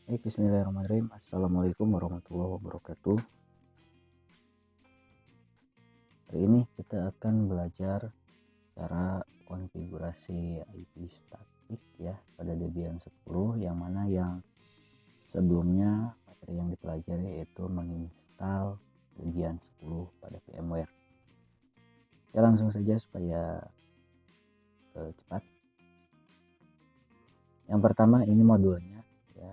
Baik, bismillahirrahmanirrahim. Assalamualaikum warahmatullahi wabarakatuh. Hari ini kita akan belajar cara konfigurasi IP statik ya pada Debian 10, yang mana yang sebelumnya materi yang dipelajari yaitu menginstal Debian 10 pada VMware. Kita langsung saja supaya cepat. Yang pertama ini modulnya ya.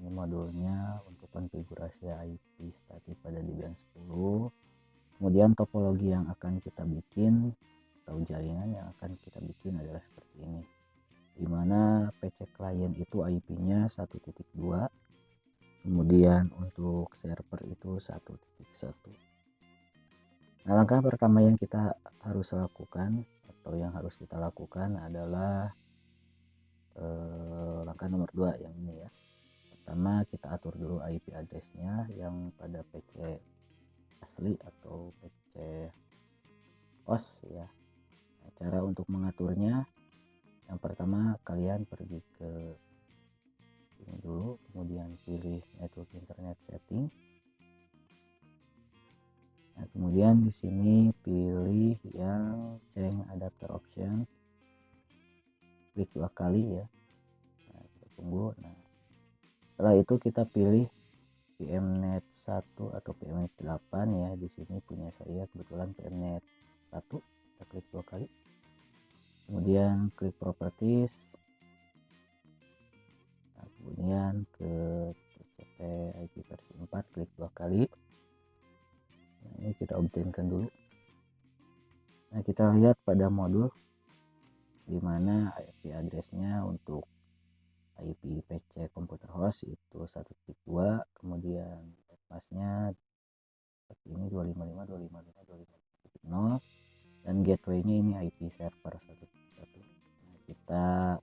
Ini modulnya untuk konfigurasi IP statik pada Debian 10. Kemudian topologi yang akan kita bikin atau jaringan yang akan kita bikin adalah seperti ini, dimana PC client itu IP-nya 1.2, kemudian untuk server itu 1.1. Nah, langkah pertama yang kita harus lakukan atau yang harus kita lakukan adalah langkah nomor 2 yang ini ya. Pertama kita atur dulu IP address-nya yang pada PC asli atau PC host ya. Nah, cara untuk mengaturnya, yang pertama kalian pergi ke ini dulu, kemudian pilih network internet setting. Nah, kemudian di sini pilih yang change adapter option, klik 2 kali ya. Nah, kita tunggu. Nah, setelah itu kita pilih PMNet 1 atau PMNet 8 ya. Di sini punya saya kebetulan PMNet 1. Kita klik 2 kali. Kemudian klik properties. Nah, kemudian ke TCP IP versi 4, klik 2 kali. Nah, ini kita obtainkan dulu. Nah, kita lihat pada modul di mana IP address-nya untuk IP PC komputer host itu 1.2, kemudian masknya seperti ini 255.255.255.0, dan gateway-nya ini IP server 1.1. Nah, kita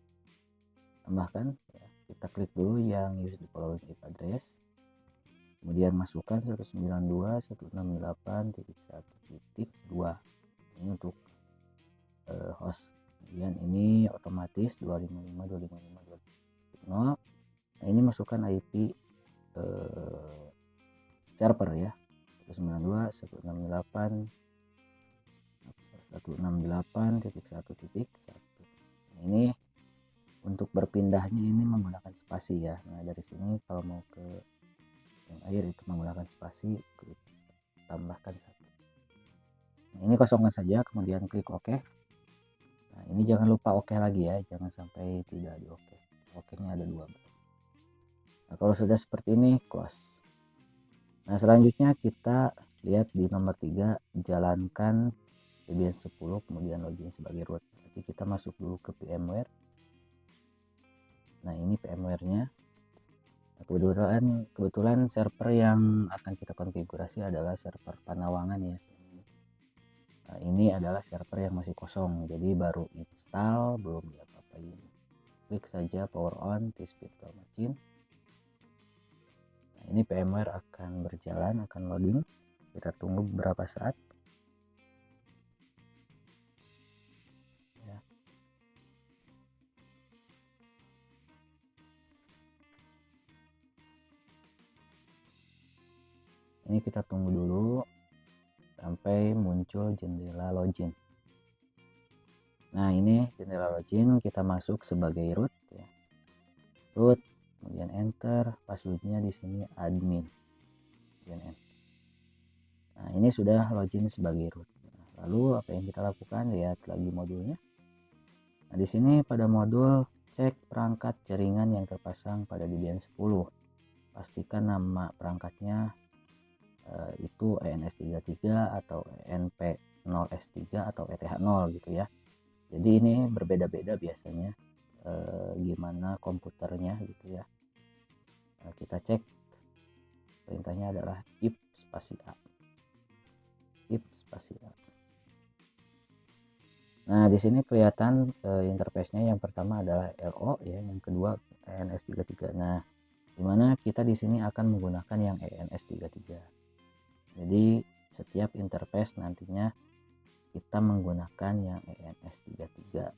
tambahkan ya, kita klik dulu yang use the following IP address, kemudian masukkan 192.168.1.2. ini untuk host. Kemudian ini otomatis 255.255.255.0. Nah, ini masukkan IP server ya, 192.168.1.1. Ini untuk berpindahnya ini menggunakan spasi ya. Nah, dari sini kalau mau ke yang air itu menggunakan spasi, klik tambahkan 1. Nah, ini kosongkan saja, kemudian klik OK. Nah, ini jangan lupa OK lagi ya, jangan sampai tidak di OK. OK-nya ada 2. Nah, kalau sudah seperti ini, close. Nah, selanjutnya kita lihat di nomor 3, jalankan Debian 10 kemudian login sebagai root. Jadi kita masuk dulu ke VMware. Nah, ini VMware-nya. Nah, kebetulan server yang akan kita konfigurasi adalah server Panawangan ya. Nah, ini adalah server yang masih kosong, jadi baru install, belum diapa-apain. Klik saja power on this virtual machine. Nah, ini VMware akan berjalan, akan loading. Kita tunggu beberapa saat. Ya. Ini kita tunggu dulu sampai muncul jendela login. Nah, ini jendela login, kita masuk sebagai root ya. Root, kemudian enter, passwordnya di sini admin. Kemudian enter. Nah, ini sudah login sebagai root. Nah, lalu apa yang kita lakukan? Lihat lagi modulnya. Nah, di sini pada modul cek perangkat jaringan yang terpasang pada Debian 10. Pastikan nama perangkatnya itu ENS33 atau ENP0S3 atau ETH0 gitu ya. Jadi ini berbeda-beda biasanya gimana komputernya gitu ya. Nah, kita cek, perintahnya adalah if spasi A. If spasi A. Nah, di sini kelihatan interface-nya, yang pertama adalah LO ya, yang kedua ENS33. Nah, dimana kita di sini akan menggunakan yang ENS33. Jadi setiap interface nantinya kita menggunakan yang ENS33.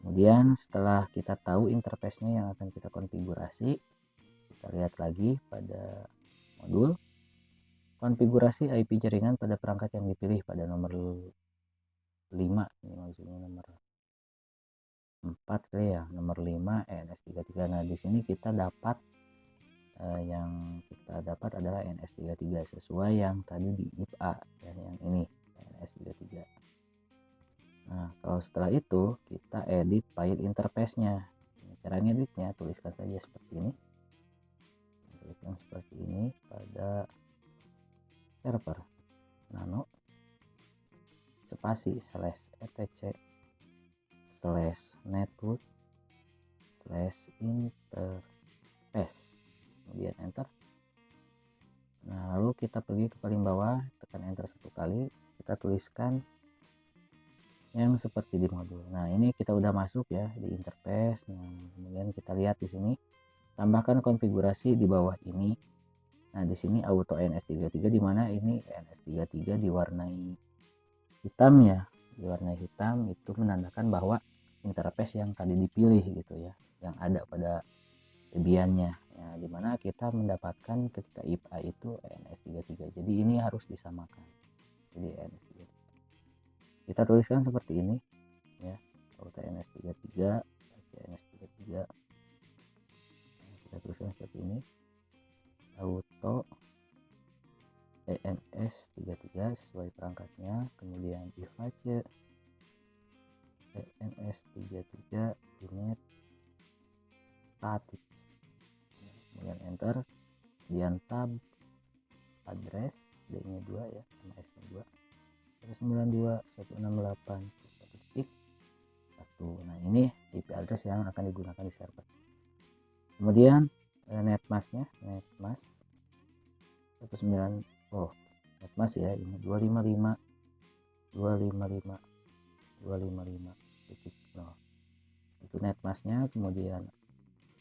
Kemudian setelah kita tahu interface-nya yang akan kita konfigurasi, kita lihat lagi pada modul konfigurasi IP jaringan pada perangkat yang dipilih pada nomor 5. Ini maksudnya nomor 4 kali ya, nomor 5 ENS33. Nah, di sini kita dapat yang kita dapat adalah ENS33 sesuai yang tadi di IPA ya, yang ini ENS33. Nah, kalau setelah itu kita edit file interface-nya. Cara ngeditnya tuliskan saja seperti ini. Tuliskan seperti ini pada server nano spasi /etc /network /interface, kemudian enter. Nah, lalu kita pergi ke paling bawah, tekan enter satu kali, kita tuliskan yang seperti di modul. Nah, ini kita udah masuk ya di interface. Nah, kemudian kita lihat di sini tambahkan konfigurasi di bawah ini. Nah, di sini auto ENS33, di mana ini ENS33 diwarnai hitam ya. Diwarnai hitam itu menandakan bahwa interface yang tadi dipilih gitu ya, yang ada pada Debiannya. Ya, dimana kita mendapatkan ketika IPA itu ENS33. Jadi ini harus disamakan. Jadi ENS33. Kita tuliskan seperti ini ya, auto ENS33, ENS33. Kita tuliskan seperti ini, auto ENS33 sesuai perangkatnya, kemudian IFACE ENS33 init static, kemudian enter, kemudian tab address D-nya 2 ya, sama S-nya 2, 192.168.1. Nah, ini IP address yang akan digunakan di server. Kemudian netmasknya, netmask 19 netmask ya, ini 255.255.255.0 itu netmasknya. Kemudian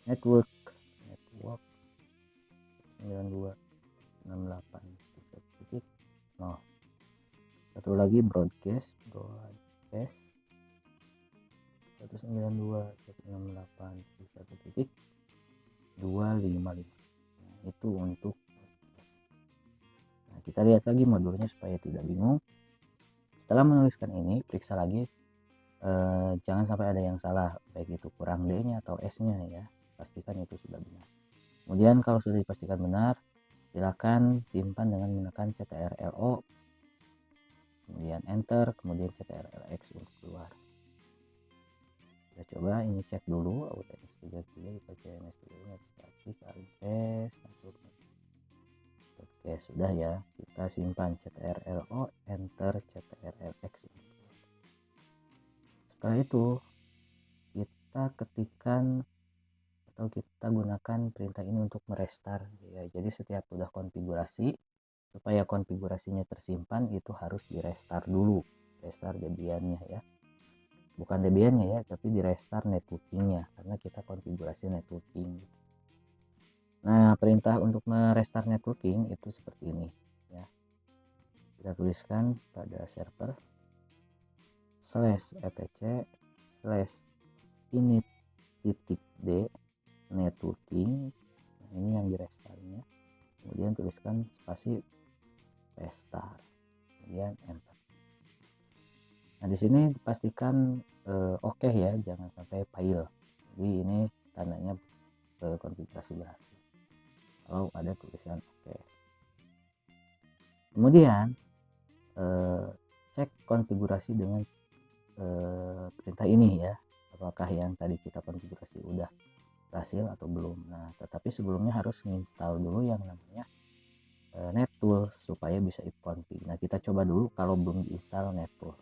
network 92.68.0. Satu lagi broadcast 192.168.1.255. itu untuk. Nah, kita lihat lagi modulnya supaya tidak bingung. Setelah menuliskan ini, periksa lagi jangan sampai ada yang salah, baik itu kurang D-nya atau S-nya ya. Pastikan itu sudah benar. Kemudian kalau sudah dipastikan benar, silakan simpan dengan menekan CTRL-O, kemudian enter, kemudian CTRL-X untuk keluar. Kita coba ini, cek dulu auto ENS33 dipakai ENS33 static alias. Oke, sudah ya. Kita simpan CTRL-O, enter, CTRL-X. Setelah itu kita ketikkan atau kita gunakan perintah ini untuk merestart ya. Jadi setiap udah konfigurasi, supaya konfigurasinya tersimpan itu harus di restart dulu, restart Debiannya ya, bukan Debiannya ya, tapi di restart networkingnya, karena kita konfigurasi networking. Nah, perintah untuk merestart networking itu seperti ini ya. Kita tuliskan pada server /etc/init.d networking. Nah, ini yang di restartnya. Kemudian tuliskan spasi restart, kemudian enter. Nah, di sini pastikan oke ya, jangan sampai fail. Jadi ini tandanya konfigurasi berhasil kalau ada tulisan oke. Kemudian cek konfigurasi dengan perintah ini ya, apakah yang tadi kita konfigurasi udah berhasil atau belum. Nah, tetapi sebelumnya harus menginstal dulu yang namanya NetTools supaya bisa ifconfig. Nah, kita coba dulu kalau belum diinstal NetTools.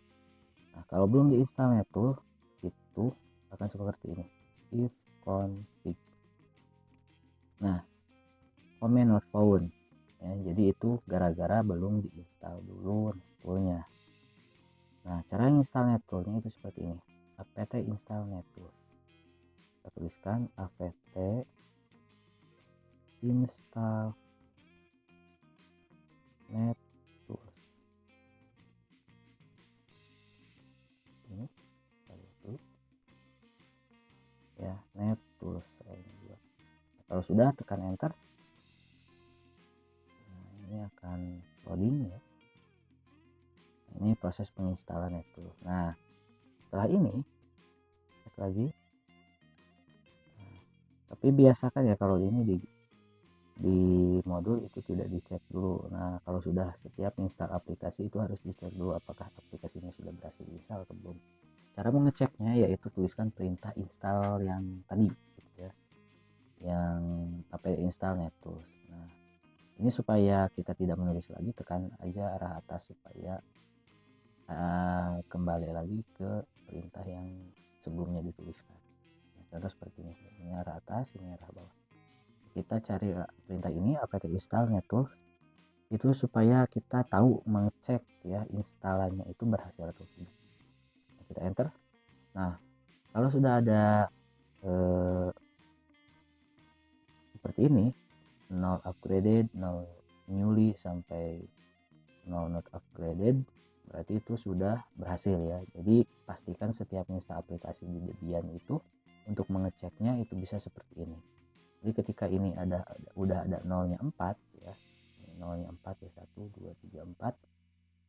Nah, kalau belum diinstal NetTools itu akan seperti ini, ifconfig. Nah, command not found ya, jadi itu gara-gara belum diinstal dulu NetToolsnya. Nah, cara install NetToolsnya itu seperti ini, apt install NetTools. Kita tuliskan apt install NetTools. Ini kita lihat dulu. ya, NetTools. Kalau sudah tekan enter. Nah, ini akan loading ya. Ini proses penginstalan NetTools. Nah, setelah ini cek lagi. Nah, tapi biasakan ya kalau ini di modul itu tidak dicek dulu. Nah, kalau sudah setiap install aplikasi itu harus dicek dulu apakah aplikasinya sudah berhasil install atau belum. Cara mengeceknya yaitu tuliskan perintah install yang tadi gitu ya, yang apt install NetTools. Nah, ini supaya kita tidak menulis lagi, tekan aja arah atas supaya kembali lagi ke perintah yang sebelumnya dituliskan. Nah, contoh seperti ini arah atas, ini arah bawah. Kita cari perintah ini apt install NetTools itu supaya kita tahu mengecek ya instalannya itu berhasil atau tidak. Kita enter. Nah, kalau sudah ada seperti ini, 0 upgraded, 0 newly sampai 0 not upgraded, berarti itu sudah berhasil ya. Jadi pastikan setiap install aplikasi di Debian itu untuk mengeceknya itu bisa seperti ini. Jadi ketika ini udah ada nolnya 4 ya, nolnya 4 ya, 1 2 3 4,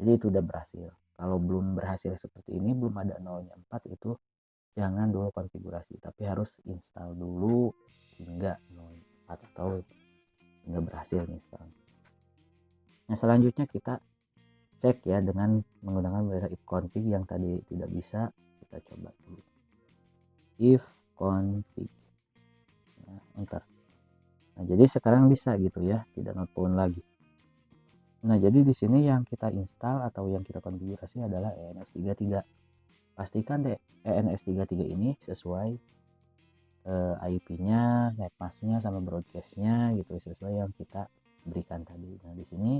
jadi itu udah berhasil. Kalau belum berhasil seperti ini, belum ada nolnya 4, itu jangan dulu konfigurasi, tapi harus install dulu hingga 0 atau hingga berhasil install. Nah, selanjutnya kita cek ya dengan menggunakan if config yang tadi tidak bisa, kita coba dulu if config. Nah, enter. Nah, jadi sekarang bisa gitu ya, tidak not found lagi. Nah, jadi di sini yang kita install atau yang kita konfigurasi adalah ENS33. Pastikan deh ENS33 ini sesuai IP-nya, netmasknya sama broadcast-nya gitu, sesuai yang kita berikan tadi. Nah, di sini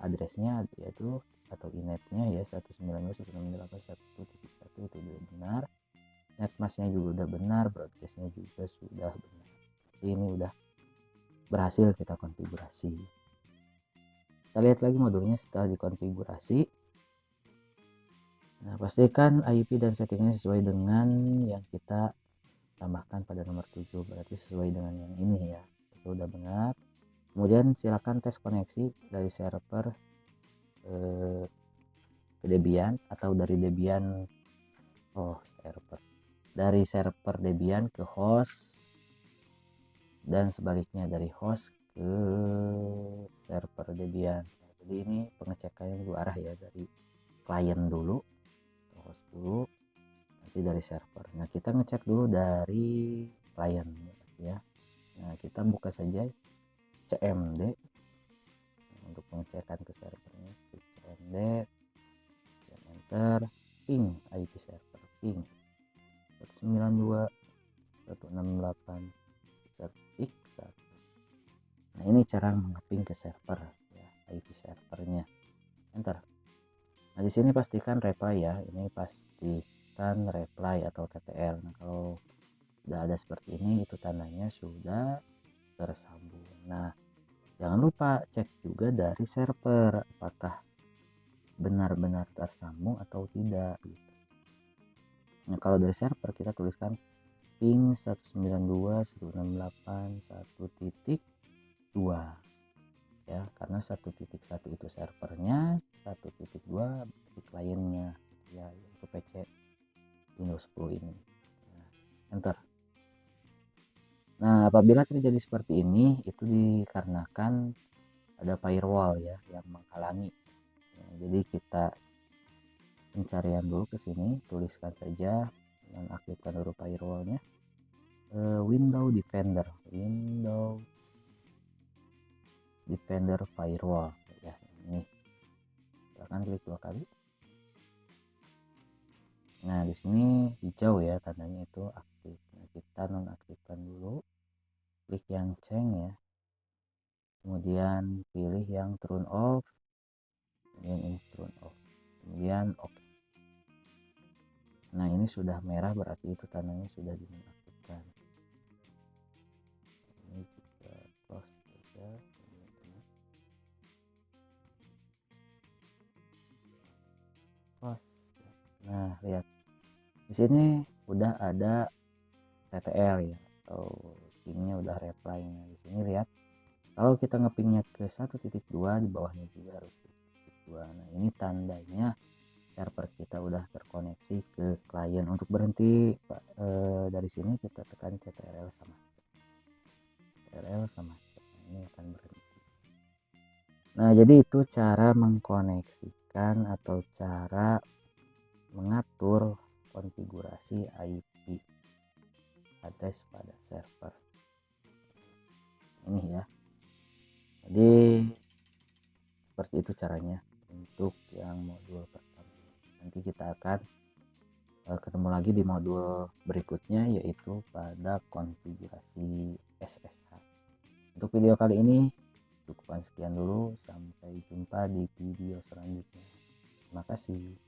addressnya yaitu atau inetnya ya 192.168.1.1 itu sudah benar, netmasknya juga udah benar, broadcastnya juga sudah benar. Jadi ini udah berhasil kita konfigurasi. Kita lihat lagi modulnya setelah dikonfigurasi. Nah, pastikan IP dan settingnya sesuai dengan yang kita tambahkan pada nomor 7, berarti sesuai dengan yang ini ya, itu udah benar. Kemudian silakan tes koneksi dari server ke Debian atau dari Debian dari server Debian ke host dan sebaliknya dari host ke server Debian. Jadi ini pengecekannya dua arah ya, dari klien dulu ke host dulu, nanti dari server. Nah, kita ngecek dulu dari klien ya. Nah, kita buka saja cmd untuk pengecekan ke servernya. cmd dan enter, ping IP server, ping 192.168.1. Nah, ini cara mengeping ke server ya, IP servernya. Enter. Nah, di sini pastikan reply ya, ini pastikan reply atau TTL. Nah, kalau sudah ada seperti ini itu tandanya sudah tersambung. Nah, jangan lupa cek juga dari server apakah benar-benar tersambung atau tidak gitu. Nah, kalau dari server kita tuliskan ping 192.168.1.2 ya, karena 1.1 itu servernya, 1.2 di kliennya ya, itu PC Windows 10 ini. Nah, enter. Nah, apabila terjadi seperti ini itu dikarenakan ada firewall ya yang menghalangi. Nah, jadi kita pencarian dulu ke sini, tuliskan saja dan aktifkan dulu firewallnya. Window Defender firewall ya, ini silahkan klik 2 kali. Nah, di sini hijau ya tandanya itu aktif. Nah, kita nonaktifkan dulu, klik yang change ya, kemudian pilih yang turn off, kemudian ini turn off, kemudian oke. Nah, ini sudah merah berarti itu tandanya sudah dinonaktifkan. Ini juga close saja. Close. Nah, lihat di sini udah ada TTL ya, atau pingnya udah reply. Nah di sini lihat kalau kita ngepingnya ke 1.2 di bawahnya juga harus 1.2. Nah ini tandanya server kita udah terkoneksi ke klien. Untuk berhenti dari sini kita tekan CTRL sama ini akan berhenti. Nah jadi itu cara mengkoneksikan atau cara mengatur konfigurasi IP address pada server ini ya. Jadi seperti itu caranya untuk yang modul pertama. Nanti kita akan ketemu lagi di modul berikutnya, yaitu pada konfigurasi SSH. Untuk video kali ini cukupkan sekian dulu, sampai jumpa di video selanjutnya. Terima kasih.